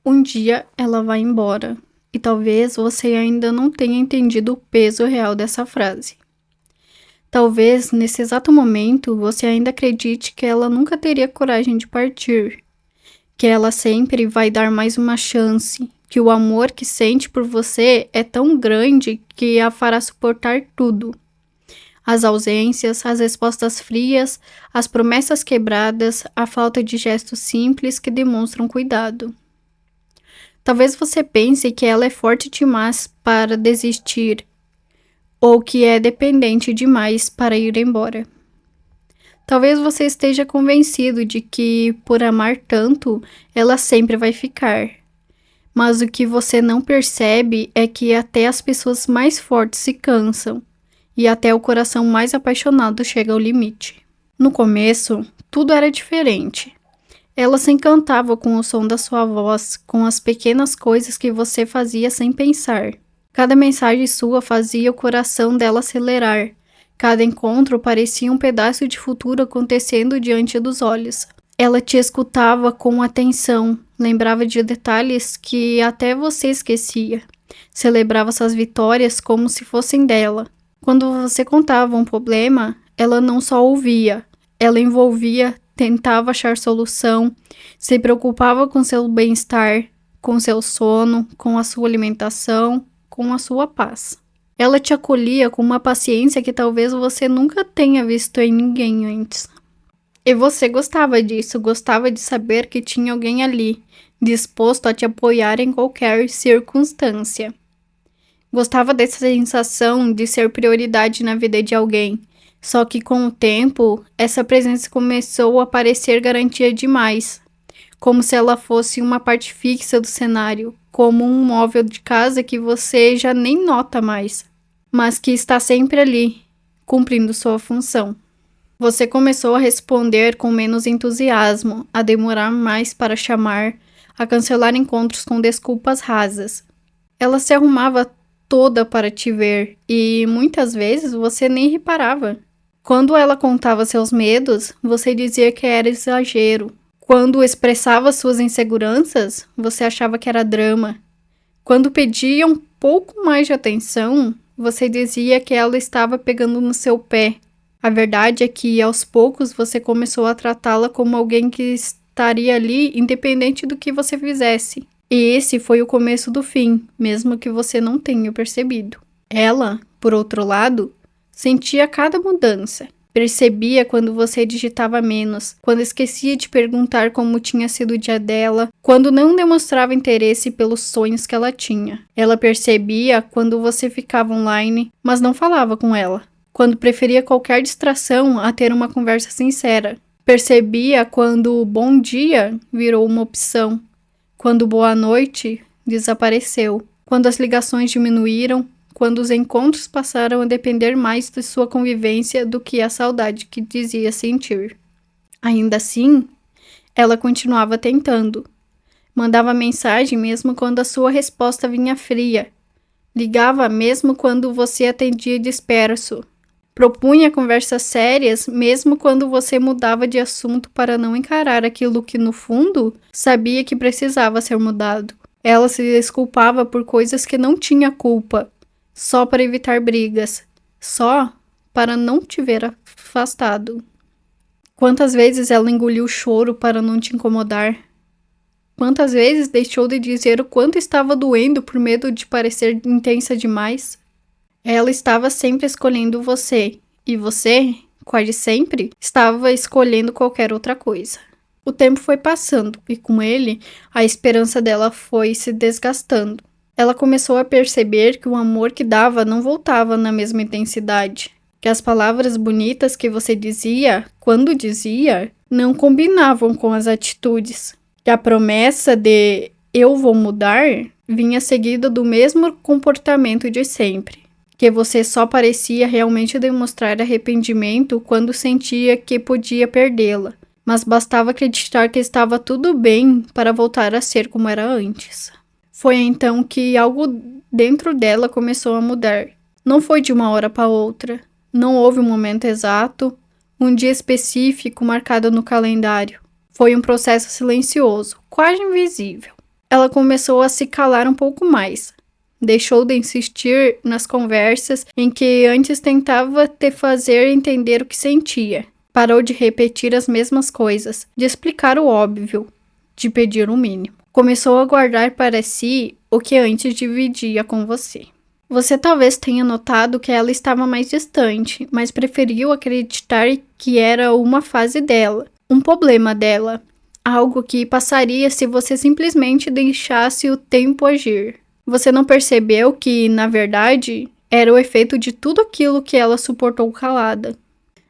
Um dia ela vai embora, e talvez você ainda não tenha entendido o peso real dessa frase. Talvez, nesse exato momento, você ainda acredite que ela nunca teria coragem de partir, que ela sempre vai dar mais uma chance, que o amor que sente por você é tão grande que a fará suportar tudo. As ausências, as respostas frias, as promessas quebradas, a falta de gestos simples que demonstram cuidado. Talvez você pense que ela é forte demais para desistir, ou que é dependente demais para ir embora. Talvez você esteja convencido de que, por amar tanto, ela sempre vai ficar. Mas o que você não percebe é que até as pessoas mais fortes se cansam, e até o coração mais apaixonado chega ao limite. No começo, tudo era diferente. Ela se encantava com o som da sua voz, com as pequenas coisas que você fazia sem pensar. Cada mensagem sua fazia o coração dela acelerar. Cada encontro parecia um pedaço de futuro acontecendo diante dos olhos. Ela te escutava com atenção, lembrava de detalhes que até você esquecia. Celebrava suas vitórias como se fossem dela. Quando você contava um problema, ela não só ouvia, ela envolvia, tentava achar solução, se preocupava com seu bem-estar, com seu sono, com a sua alimentação, com a sua paz. Ela te acolhia com uma paciência que talvez você nunca tenha visto em ninguém antes. E você gostava disso, gostava de saber que tinha alguém ali, disposto a te apoiar em qualquer circunstância. Gostava dessa sensação de ser prioridade na vida de alguém. Só que com o tempo, essa presença começou a parecer garantia demais, como se ela fosse uma parte fixa do cenário, como um móvel de casa que você já nem nota mais, mas que está sempre ali, cumprindo sua função. Você começou a responder com menos entusiasmo, a demorar mais para chamar, a cancelar encontros com desculpas rasas. Ela se arrumava toda para te ver e muitas vezes você nem reparava. Quando ela contava seus medos, você dizia que era exagero. Quando expressava suas inseguranças, você achava que era drama. Quando pedia um pouco mais de atenção, você dizia que ela estava pegando no seu pé. A verdade é que, aos poucos, você começou a tratá-la como alguém que estaria ali independente do que você fizesse. E esse foi o começo do fim, mesmo que você não tenha percebido. Ela, por outro lado, sentia cada mudança. Percebia quando você digitava menos, quando esquecia de perguntar como tinha sido o dia dela, quando não demonstrava interesse pelos sonhos que ela tinha. Ela percebia quando você ficava online, mas não falava com ela. Quando preferia qualquer distração a ter uma conversa sincera. Percebia quando o bom dia virou uma opção, quando boa noite desapareceu, quando as ligações diminuíram, quando os encontros passaram a depender mais de sua convivência do que a saudade que dizia sentir. Ainda assim, ela continuava tentando. Mandava mensagem mesmo quando a sua resposta vinha fria. Ligava mesmo quando você atendia disperso. Propunha conversas sérias mesmo quando você mudava de assunto para não encarar aquilo que, no fundo, sabia que precisava ser mudado. Ela se desculpava por coisas que não tinha culpa, só para evitar brigas, só para não te ver afastado. Quantas vezes ela engoliu o choro para não te incomodar? Quantas vezes deixou de dizer o quanto estava doendo por medo de parecer intensa demais? Ela estava sempre escolhendo você, e você, quase sempre, estava escolhendo qualquer outra coisa. O tempo foi passando, e com ele, a esperança dela foi se desgastando. Ela começou a perceber que o amor que dava não voltava na mesma intensidade, que as palavras bonitas que você dizia, quando dizia, não combinavam com as atitudes, que a promessa de "eu vou mudar" vinha seguida do mesmo comportamento de sempre, que você só parecia realmente demonstrar arrependimento quando sentia que podia perdê-la, mas bastava acreditar que estava tudo bem para voltar a ser como era antes. Foi então que algo dentro dela começou a mudar. Não foi de uma hora para outra. Não houve um momento exato, um dia específico marcado no calendário. Foi um processo silencioso, quase invisível. ela começou a se calar um pouco mais. Deixou de insistir nas conversas em que antes tentava te fazer entender o que sentia. Parou de repetir as mesmas coisas, de explicar o óbvio, de pedir o mínimo. Começou a guardar para si o que antes dividia com você. Você talvez tenha notado que ela estava mais distante, mas preferiu acreditar que era uma fase dela, um problema dela, algo que passaria se você simplesmente deixasse o tempo agir. Você não percebeu que, na verdade, era o efeito de tudo aquilo que ela suportou calada.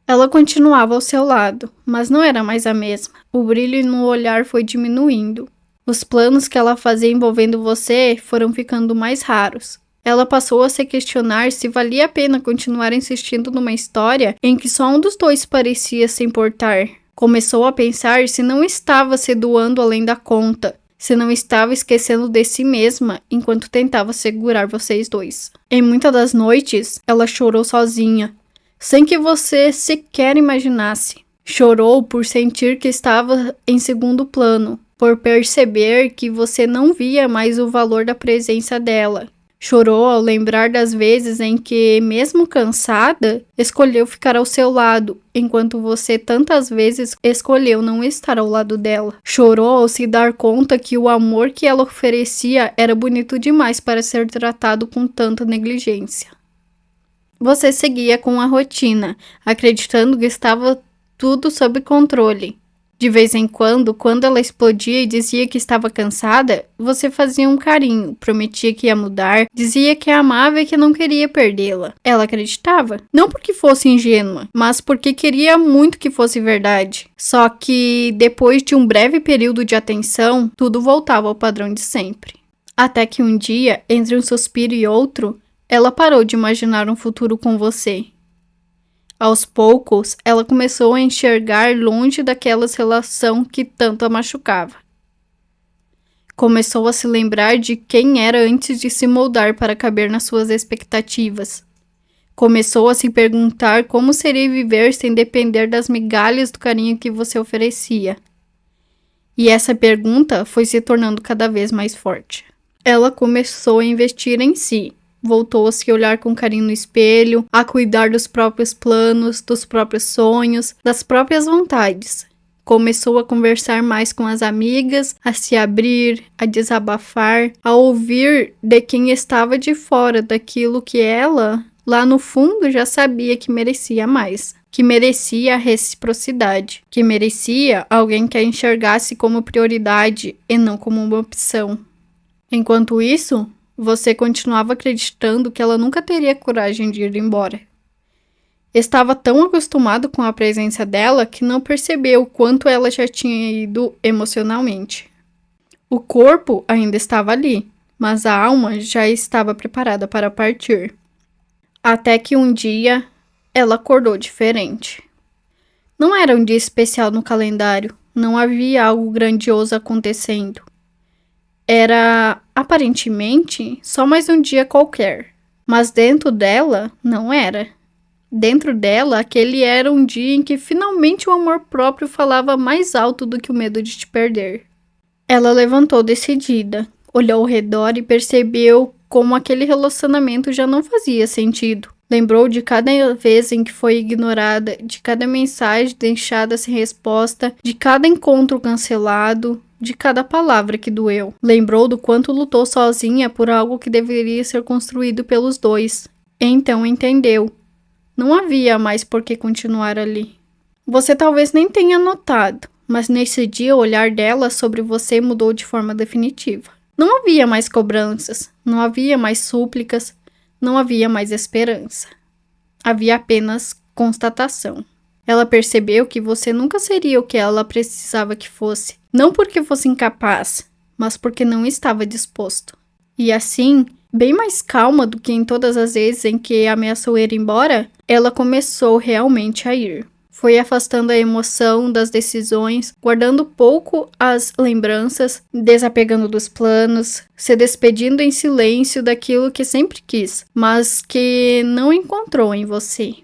Ela continuava ao seu lado, mas não era mais a mesma. O brilho no olhar foi diminuindo. Os planos que ela fazia envolvendo você foram ficando mais raros. Ela passou a se questionar se valia a pena continuar insistindo numa história em que só um dos dois parecia se importar. Começou a pensar se não estava se doando além da conta, se não estava esquecendo de si mesma enquanto tentava segurar vocês dois. Em muitas das noites, ela chorou sozinha, sem que você sequer imaginasse. Chorou por sentir que estava em segundo plano, por perceber que você não via mais o valor da presença dela. Chorou ao lembrar das vezes em que, mesmo cansada, escolheu ficar ao seu lado, enquanto você tantas vezes escolheu não estar ao lado dela. Chorou ao se dar conta que o amor que ela oferecia era bonito demais para ser tratado com tanta negligência. Você seguia com a rotina, acreditando que estava tudo sob controle. De vez em quando ela explodia e dizia que estava cansada, você fazia um carinho, prometia que ia mudar, dizia que a amava e que não queria perdê-la. Ela acreditava, não porque fosse ingênua, mas porque queria muito que fosse verdade. Só que, depois de um breve período de atenção, tudo voltava ao padrão de sempre. Até que um dia, entre um suspiro e outro, ela parou de imaginar um futuro com você. Aos poucos, ela começou a enxergar longe daquela relação que tanto a machucava. Começou a se lembrar de quem era antes de se moldar para caber nas suas expectativas. Começou a se perguntar como seria viver sem depender das migalhas do carinho que você oferecia. E essa pergunta foi se tornando cada vez mais forte. Ela começou a investir em si. Voltou a se olhar com carinho no espelho, a cuidar dos próprios planos, dos próprios sonhos, das próprias vontades. Começou a conversar mais com as amigas, a se abrir, a desabafar, a ouvir de quem estava de fora daquilo que ela, lá no fundo, já sabia que merecia mais. Que merecia a reciprocidade, que merecia alguém que a enxergasse como prioridade e não como uma opção. Enquanto isso, você continuava acreditando que ela nunca teria coragem de ir embora. Estava tão acostumado com a presença dela que não percebeu o quanto ela já tinha ido emocionalmente. O corpo ainda estava ali, mas a alma já estava preparada para partir. Até que um dia, ela acordou diferente. Não era um dia especial no calendário, não havia algo grandioso acontecendo. Era, aparentemente, só mais um dia qualquer. Mas dentro dela, não era. Dentro dela, aquele era um dia em que finalmente o amor próprio falava mais alto do que o medo de te perder. Ela levantou decidida, olhou ao redor e percebeu como aquele relacionamento já não fazia sentido. Lembrou de cada vez em que foi ignorada, de cada mensagem deixada sem resposta, de cada encontro cancelado, de cada palavra que doeu. Lembrou do quanto lutou sozinha por algo que deveria ser construído pelos dois. Então entendeu. Não havia mais por que continuar ali. Você talvez nem tenha notado, mas nesse dia o olhar dela sobre você mudou de forma definitiva. Não havia mais cobranças, não havia mais súplicas, não havia mais esperança. Havia apenas constatação. Ela percebeu que você nunca seria o que ela precisava que fosse. Não porque fosse incapaz, mas porque não estava disposto. E assim, bem mais calma do que em todas as vezes em que ameaçou ir embora, ela começou realmente a ir. Foi afastando a emoção das decisões, guardando pouco as lembranças, desapegando dos planos, se despedindo em silêncio daquilo que sempre quis, mas que não encontrou em você.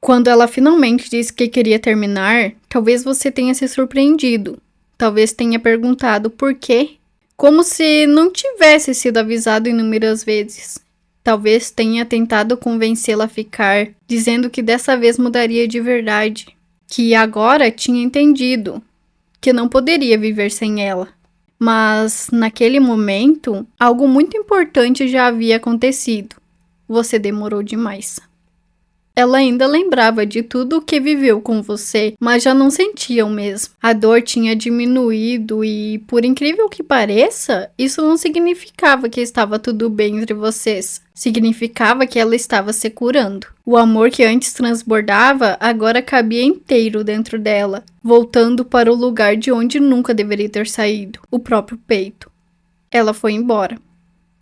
Quando ela finalmente disse que queria terminar, talvez você tenha se surpreendido. Talvez tenha perguntado por quê. como se não tivesse sido avisado inúmeras vezes. Talvez tenha tentado convencê-la a ficar, dizendo que dessa vez mudaria de verdade, que agora tinha entendido que não poderia viver sem ela. Mas, naquele momento, algo muito importante já havia acontecido. Você demorou demais. Ela ainda lembrava de tudo o que viveu com você, mas já não sentia o mesmo. A dor tinha diminuído e, por incrível que pareça, isso não significava que estava tudo bem entre vocês. Significava que ela estava se curando. O amor que antes transbordava agora cabia inteiro dentro dela, voltando para o lugar de onde nunca deveria ter saído, o próprio peito. Ela foi embora.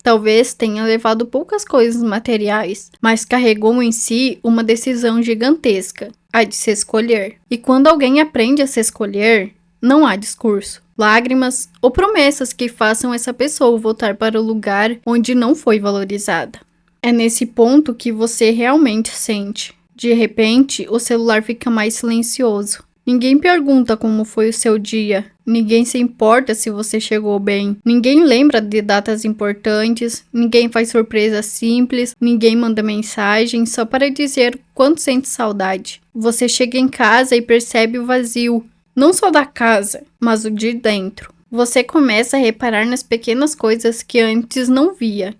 Talvez tenha levado poucas coisas materiais, mas carregou em si uma decisão gigantesca, a de se escolher. E quando alguém aprende a se escolher, não há discurso, lágrimas ou promessas que façam essa pessoa voltar para o lugar onde não foi valorizada. É nesse ponto que você realmente sente. De repente, o celular fica mais silencioso. Ninguém pergunta como foi o seu dia. Ninguém se importa se você chegou bem. Ninguém lembra de datas importantes. Ninguém faz surpresa simples. Ninguém manda mensagem só para dizer quanto sente saudade. Você chega em casa e percebe o vazio. Não só da casa, mas o de dentro. Você começa a reparar nas pequenas coisas que antes não via.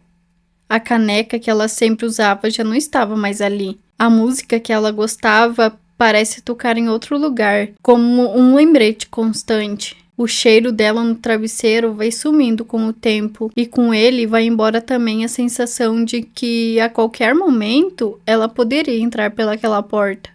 A caneca que ela sempre usava já não estava mais ali. A música que ela gostava parece tocar em outro lugar, como um lembrete constante. O cheiro dela no travesseiro vai sumindo com o tempo, e com ele vai embora também a sensação de que a qualquer momento ela poderia entrar pelaquela porta.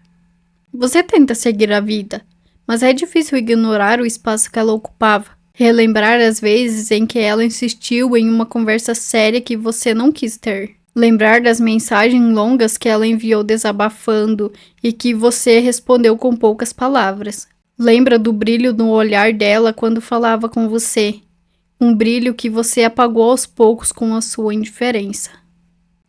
Você tenta seguir a vida, mas é difícil ignorar o espaço que ela ocupava. Relembrar as vezes em que ela insistiu em uma conversa séria que você não quis ter. Lembrar das mensagens longas que ela enviou desabafando e que você respondeu com poucas palavras. Lembra do brilho no olhar dela quando falava com você. Um brilho que você apagou aos poucos com a sua indiferença.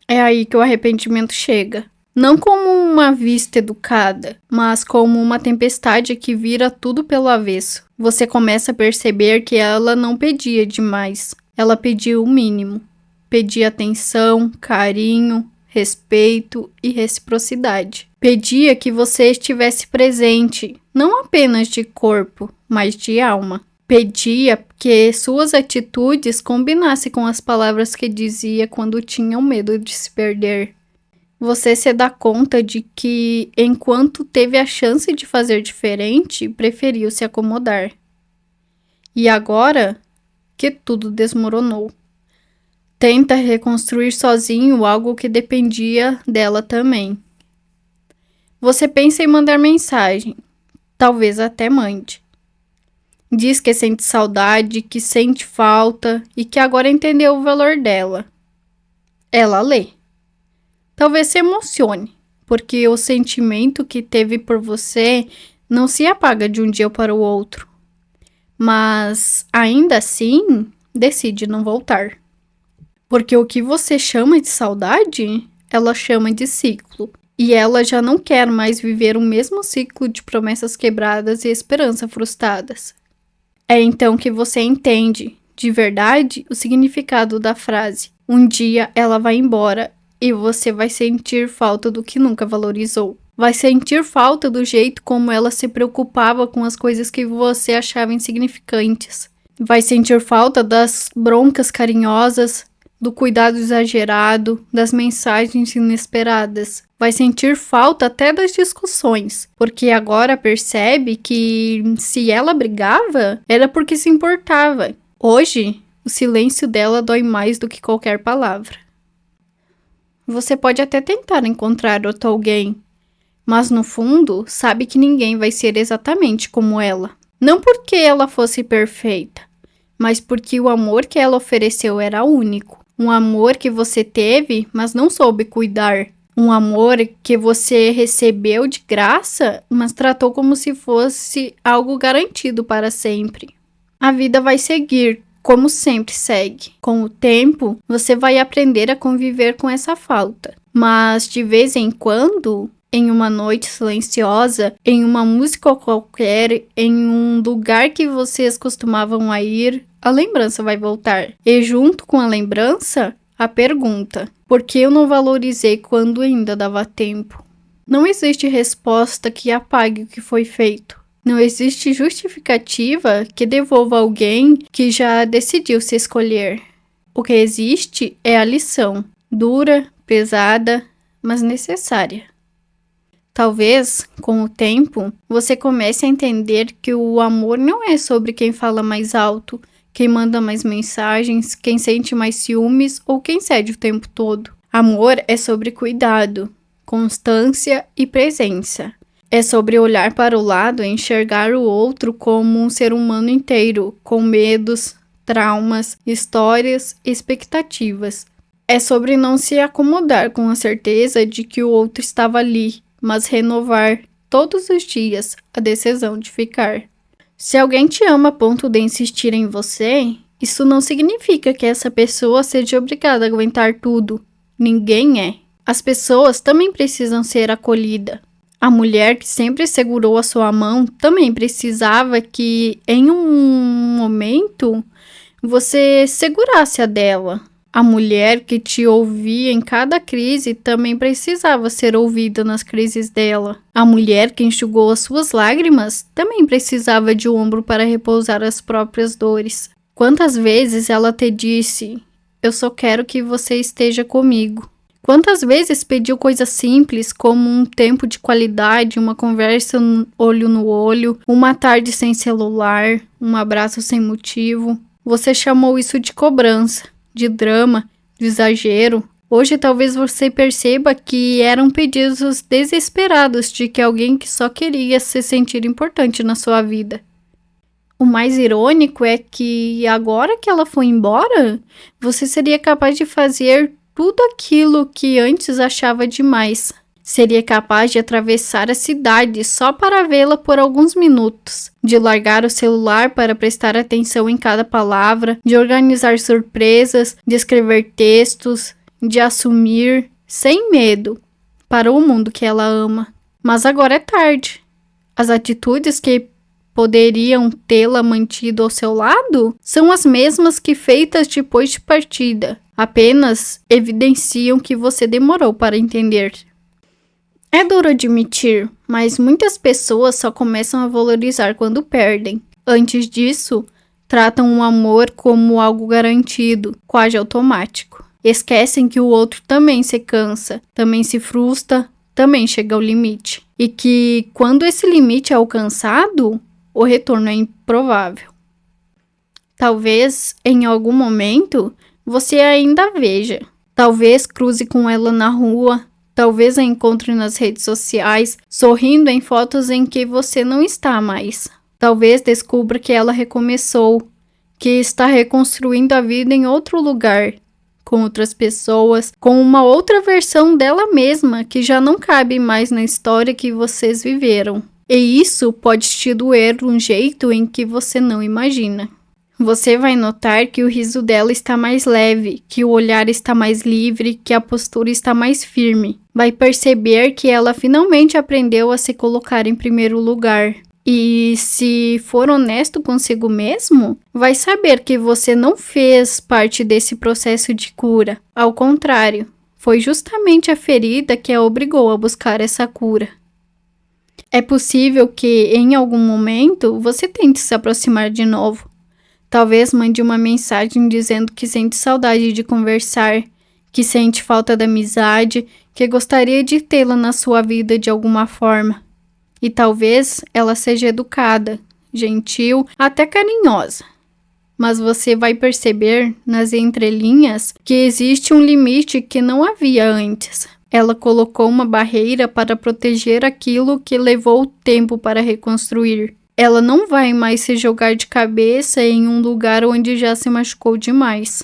É aí que o arrependimento chega. Não como uma vista educada, mas como uma tempestade que vira tudo pelo avesso. Você começa a perceber que ela não pedia demais. Ela pedia o mínimo. Pedia atenção, carinho, respeito e reciprocidade. Pedia que você estivesse presente, não apenas de corpo, mas de alma. Pedia que suas atitudes combinassem com as palavras que dizia quando tinha medo de se perder. Você se dá conta de que, enquanto teve a chance de fazer diferente, preferiu se acomodar. E agora que tudo desmoronou. Tenta reconstruir sozinho algo que dependia dela também. Você pensa em mandar mensagem. Talvez até mande. Diz que sente saudade, que sente falta e que agora entendeu o valor dela. Ela lê. Talvez se emocione, porque o sentimento que teve por você não se apaga de um dia para o outro. Mas, ainda assim, decide não voltar. Porque o que você chama de saudade, ela chama de ciclo. E ela já não quer mais viver o mesmo ciclo de promessas quebradas e esperança frustradas. É então que você entende, de verdade, o significado da frase. Um dia ela vai embora e você vai sentir falta do que nunca valorizou. Vai sentir falta do jeito como ela se preocupava com as coisas que você achava insignificantes. Vai sentir falta das broncas carinhosas, do cuidado exagerado, das mensagens inesperadas. Vai sentir falta até das discussões, porque agora percebe que se ela brigava, era porque se importava. Hoje, o silêncio dela dói mais do que qualquer palavra. Você pode até tentar encontrar outro alguém, mas no fundo, sabe que ninguém vai ser exatamente como ela. Não porque ela fosse perfeita, mas porque o amor que ela ofereceu era único. Um amor que você teve, mas não soube cuidar. Um amor que você recebeu de graça, mas tratou como se fosse algo garantido para sempre. A vida vai seguir, como sempre segue. Com o tempo, você vai aprender a conviver com essa falta. Mas, de vez em quando, em uma noite silenciosa, em uma música qualquer, em um lugar que vocês costumavam ir, a lembrança vai voltar. E junto com a lembrança, a pergunta: por que eu não valorizei quando ainda dava tempo? Não existe resposta que apague o que foi feito. Não existe justificativa que devolva alguém que já decidiu se escolher. O que existe é a lição, dura, pesada, mas necessária. Talvez, com o tempo, você comece a entender que o amor não é sobre quem fala mais alto, quem manda mais mensagens, quem sente mais ciúmes ou quem cede o tempo todo. Amor é sobre cuidado, constância e presença. É sobre olhar para o lado e enxergar o outro como um ser humano inteiro, com medos, traumas, histórias e expectativas. É sobre não se acomodar com a certeza de que o outro estava ali, mas renovar todos os dias a decisão de ficar. Se alguém te ama a ponto de insistir em você, isso não significa que essa pessoa seja obrigada a aguentar tudo. Ninguém é. As pessoas também precisam ser acolhidas. A mulher que sempre segurou a sua mão também precisava que, em um momento, você segurasse a dela. A mulher que te ouvia em cada crise também precisava ser ouvida nas crises dela. A mulher que enxugou as suas lágrimas também precisava de um ombro para repousar as próprias dores. Quantas vezes ela te disse: eu só quero que você esteja comigo? Quantas vezes pediu coisas simples como um tempo de qualidade, uma conversa olho no olho, uma tarde sem celular, um abraço sem motivo? Você chamou isso de cobrança, de drama, de exagero. Hoje talvez você perceba que eram pedidos desesperados de que alguém que só queria se sentir importante na sua vida. O mais irônico é que agora que ela foi embora, você seria capaz de fazer tudo aquilo que antes achava demais. Seria capaz de atravessar a cidade só para vê-la por alguns minutos, de largar o celular para prestar atenção em cada palavra, de organizar surpresas, de escrever textos, de assumir, sem medo, para o mundo que ela ama. Mas agora é tarde. As atitudes que poderiam tê-la mantido ao seu lado são as mesmas que feitas depois de partida. Apenas evidenciam que você demorou para entender. É duro admitir, mas muitas pessoas só começam a valorizar quando perdem. Antes disso, tratam o amor como algo garantido, quase automático. Esquecem que o outro também se cansa, também se frustra, também chega ao limite. E que, quando esse limite é alcançado, o retorno é improvável. Talvez, em algum momento, você ainda a veja. Talvez cruze com ela na rua, talvez a encontre nas redes sociais, sorrindo em fotos em que você não está mais. Talvez descubra que ela recomeçou, que está reconstruindo a vida em outro lugar, com outras pessoas, com uma outra versão dela mesma que já não cabe mais na história que vocês viveram. E isso pode te doer de um jeito em que você não imagina. Você vai notar que o riso dela está mais leve, que o olhar está mais livre, que a postura está mais firme. Vai perceber que ela finalmente aprendeu a se colocar em primeiro lugar. E se for honesto consigo mesmo, vai saber que você não fez parte desse processo de cura. Ao contrário, foi justamente a ferida que a obrigou a buscar essa cura. É possível que, em algum momento, você tente se aproximar de novo. Talvez mande uma mensagem dizendo que sente saudade de conversar, que sente falta da amizade, que gostaria de tê-la na sua vida de alguma forma. E talvez ela seja educada, gentil, até carinhosa. Mas você vai perceber, nas entrelinhas, que existe um limite que não havia antes. Ela colocou uma barreira para proteger aquilo que levou tempo para reconstruir. Ela não vai mais se jogar de cabeça em um lugar onde já se machucou demais.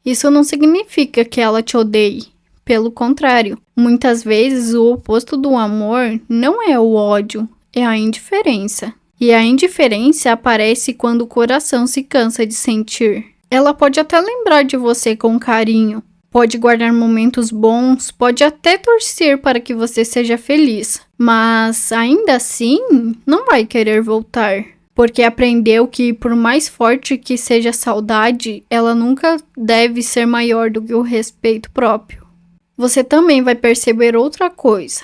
Isso não significa que ela te odeie. Pelo contrário, muitas vezes o oposto do amor não é o ódio, é a indiferença. E a indiferença aparece quando o coração se cansa de sentir. Ela pode até lembrar de você com carinho, pode guardar momentos bons, pode até torcer para que você seja feliz, mas ainda assim não vai querer voltar. porque aprendeu que, por mais forte que seja a saudade, ela nunca deve ser maior do que o respeito próprio. Você também vai perceber outra coisa.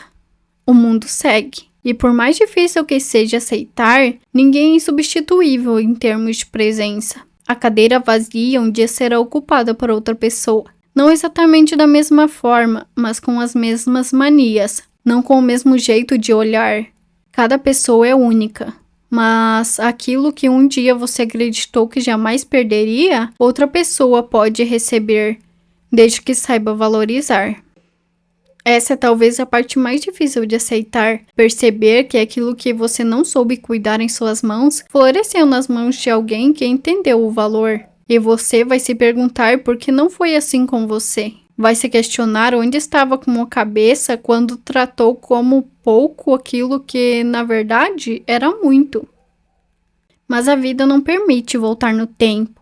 O mundo segue. E por mais difícil que seja aceitar, ninguém é insubstituível em termos de presença. A cadeira vazia um dia será ocupada por outra pessoa. Não exatamente da mesma forma, mas com as mesmas manias. Não com o mesmo jeito de olhar. Cada pessoa é única. Mas aquilo que um dia você acreditou que jamais perderia, outra pessoa pode receber, desde que saiba valorizar. Essa é talvez a parte mais difícil de aceitar, perceber que aquilo que você não soube cuidar em suas mãos, floresceu nas mãos de alguém que entendeu o valor. E você vai se perguntar por que não foi assim com você. Vai se questionar onde estava com a cabeça quando tratou como pouco aquilo que, na verdade, era muito. Mas a vida não permite voltar no tempo.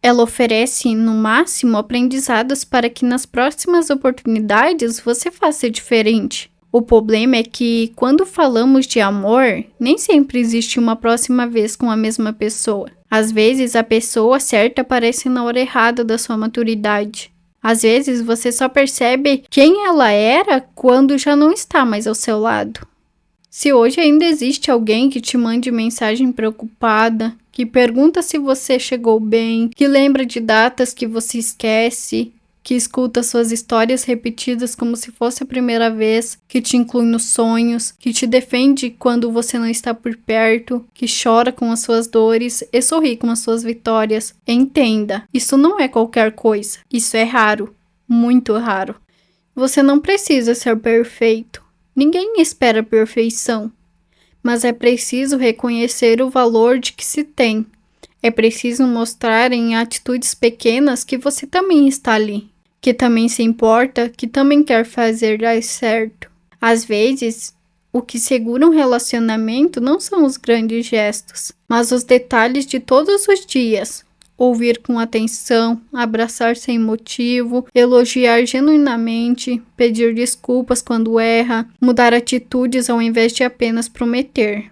Ela oferece, no máximo, aprendizados para que nas próximas oportunidades você faça diferente. O problema é que, quando falamos de amor, nem sempre existe uma próxima vez com a mesma pessoa. Às vezes, a pessoa certa aparece na hora errada da sua maturidade. Às vezes, você só percebe quem ela era quando já não está mais ao seu lado. Se hoje ainda existe alguém que te mande mensagem preocupada, que pergunta se você chegou bem, que lembra de datas que você esquece, que escuta suas histórias repetidas como se fosse a primeira vez, que te inclui nos sonhos, que te defende quando você não está por perto, que chora com as suas dores e sorri com as suas vitórias, entenda, isso não é qualquer coisa, isso é raro, muito raro. Você não precisa ser perfeito. Ninguém espera perfeição, mas é preciso reconhecer o valor de que se tem. É preciso mostrar em atitudes pequenas que você também está ali, que também se importa, que também quer fazer dar certo. Às vezes, o que segura um relacionamento não são os grandes gestos, mas os detalhes de todos os dias. Ouvir com atenção, abraçar sem motivo, elogiar genuinamente, pedir desculpas quando erra, mudar atitudes ao invés de apenas prometer.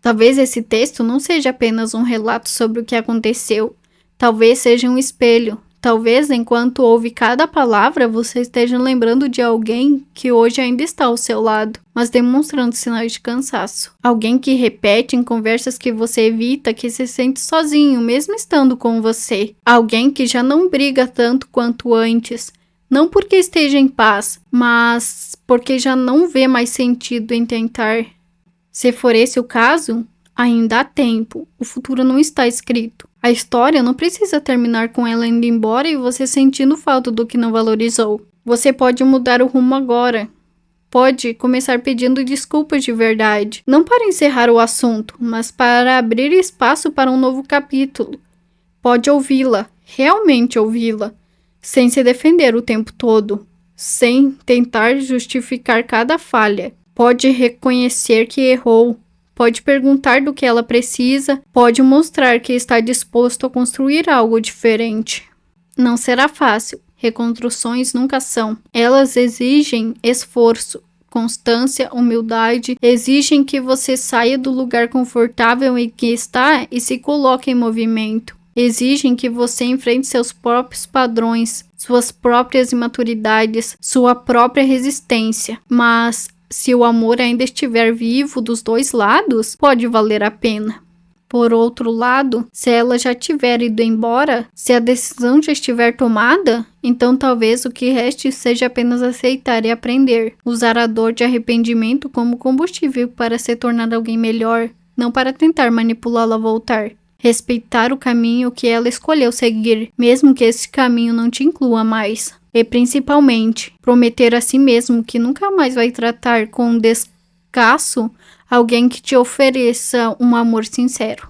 Talvez esse texto não seja apenas um relato sobre o que aconteceu. Talvez seja um espelho. Talvez, enquanto ouve cada palavra, você esteja lembrando de alguém que hoje ainda está ao seu lado, mas demonstrando sinais de cansaço. Alguém que repete em conversas que você evita, que se sente sozinho, mesmo estando com você. Alguém que já não briga tanto quanto antes. Não porque esteja em paz, mas porque já não vê mais sentido em tentar. Se for esse o caso, ainda há tempo. O futuro não está escrito. A história não precisa terminar com ela indo embora e você sentindo falta do que não valorizou. Você pode mudar o rumo agora. Pode começar pedindo desculpas de verdade. Não para encerrar o assunto, mas para abrir espaço para um novo capítulo. Pode ouvi-la, realmente ouvi-la, sem se defender o tempo todo, sem tentar justificar cada falha. Pode reconhecer que errou. Pode perguntar do que ela precisa, pode mostrar que está disposto a construir algo diferente. Não será fácil, reconstruções nunca são. Elas exigem esforço, constância, humildade, exigem que você saia do lugar confortável em que está e se coloque em movimento. Exigem que você enfrente seus próprios padrões, suas próprias imaturidades, sua própria resistência, mas se o amor ainda estiver vivo dos dois lados, pode valer a pena. Por outro lado, se ela já tiver ido embora, se a decisão já estiver tomada, então talvez o que reste seja apenas aceitar e aprender. Usar a dor de arrependimento como combustível para se tornar alguém melhor, não para tentar manipulá-la a voltar. Respeitar o caminho que ela escolheu seguir, mesmo que esse caminho não te inclua mais. E principalmente, prometer a si mesmo que nunca mais vai tratar com descaso alguém que te ofereça um amor sincero.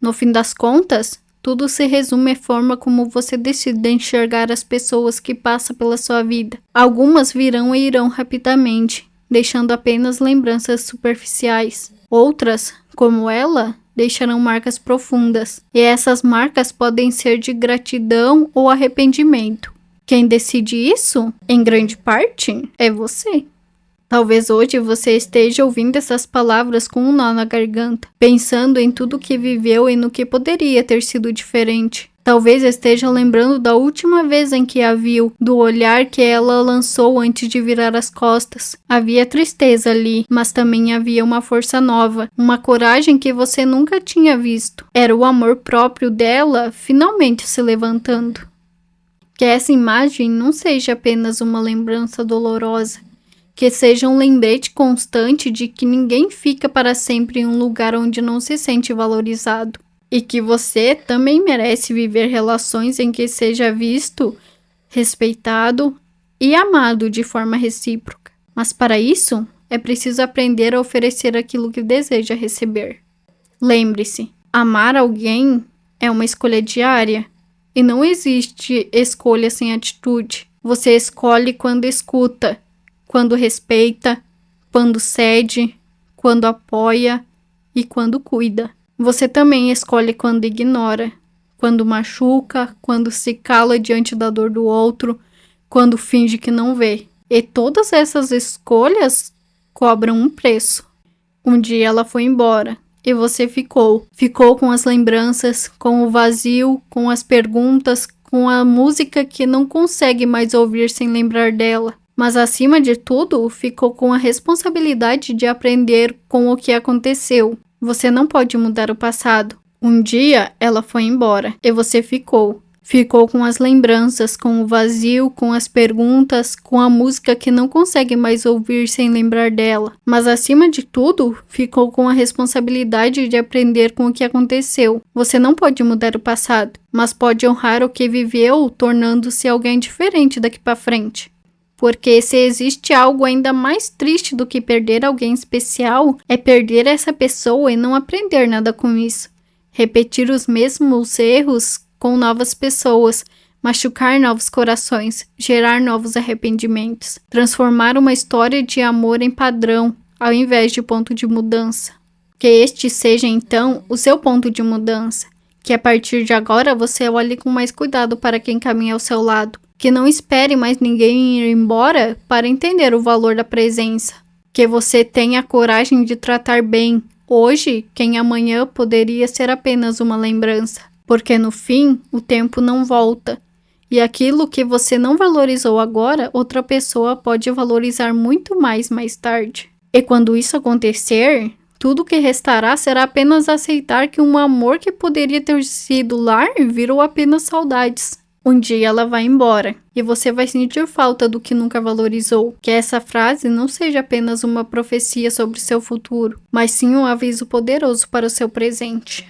No fim das contas, tudo se resume à forma como você decide enxergar as pessoas que passam pela sua vida. Algumas virão e irão rapidamente, deixando apenas lembranças superficiais. Outras, como ela, deixarão marcas profundas. E essas marcas podem ser de gratidão ou arrependimento. Quem decide isso, em grande parte, é você. Talvez hoje você esteja ouvindo essas palavras com um nó na garganta, pensando em tudo que viveu e no que poderia ter sido diferente. Talvez esteja lembrando da última vez em que a viu, do olhar que ela lançou antes de virar as costas. Havia tristeza ali, mas também havia uma força nova, uma coragem que você nunca tinha visto. Era o amor próprio dela finalmente se levantando. Que essa imagem não seja apenas uma lembrança dolorosa, que seja um lembrete constante de que ninguém fica para sempre em um lugar onde não se sente valorizado. E que você também merece viver relações em que seja visto, respeitado e amado de forma recíproca. Mas para isso, é preciso aprender a oferecer aquilo que deseja receber. Lembre-se, amar alguém é uma escolha diária e não existe escolha sem atitude. Você escolhe quando escuta, quando respeita, quando cede, quando apoia e quando cuida. Você também escolhe quando ignora, quando machuca, quando se cala diante da dor do outro, quando finge que não vê. E todas essas escolhas cobram um preço. Um dia ela foi embora e você ficou. Ficou com as lembranças, com o vazio, com as perguntas, com a música que não consegue mais ouvir sem lembrar dela. Mas acima de tudo, ficou com a responsabilidade de aprender com o que aconteceu. Você não pode mudar o passado. Um dia ela foi embora e você ficou. Ficou com as lembranças, com o vazio, com as perguntas, com a música que não consegue mais ouvir sem lembrar dela. Mas acima de tudo, ficou com a responsabilidade de aprender com o que aconteceu. Você não pode mudar o passado, mas pode honrar o que viveu, tornando-se alguém diferente daqui para frente. Porque se existe algo ainda mais triste do que perder alguém especial, é perder essa pessoa e não aprender nada com isso. Repetir os mesmos erros com novas pessoas, machucar novos corações, gerar novos arrependimentos, transformar uma história de amor em padrão, ao invés de ponto de mudança. Que este seja então o seu ponto de mudança, que a partir de agora você olhe com mais cuidado para quem caminha ao seu lado. Que não espere mais ninguém ir embora para entender o valor da presença. Que você tenha a coragem de tratar bem hoje quem amanhã poderia ser apenas uma lembrança. Porque no fim, o tempo não volta. E aquilo que você não valorizou agora, outra pessoa pode valorizar muito mais tarde. E quando isso acontecer, tudo que restará será apenas aceitar que um amor que poderia ter sido lar virou apenas saudades. Um dia ela vai embora e você vai sentir falta do que nunca valorizou. Que essa frase não seja apenas uma profecia sobre seu futuro, mas sim um aviso poderoso para o seu presente.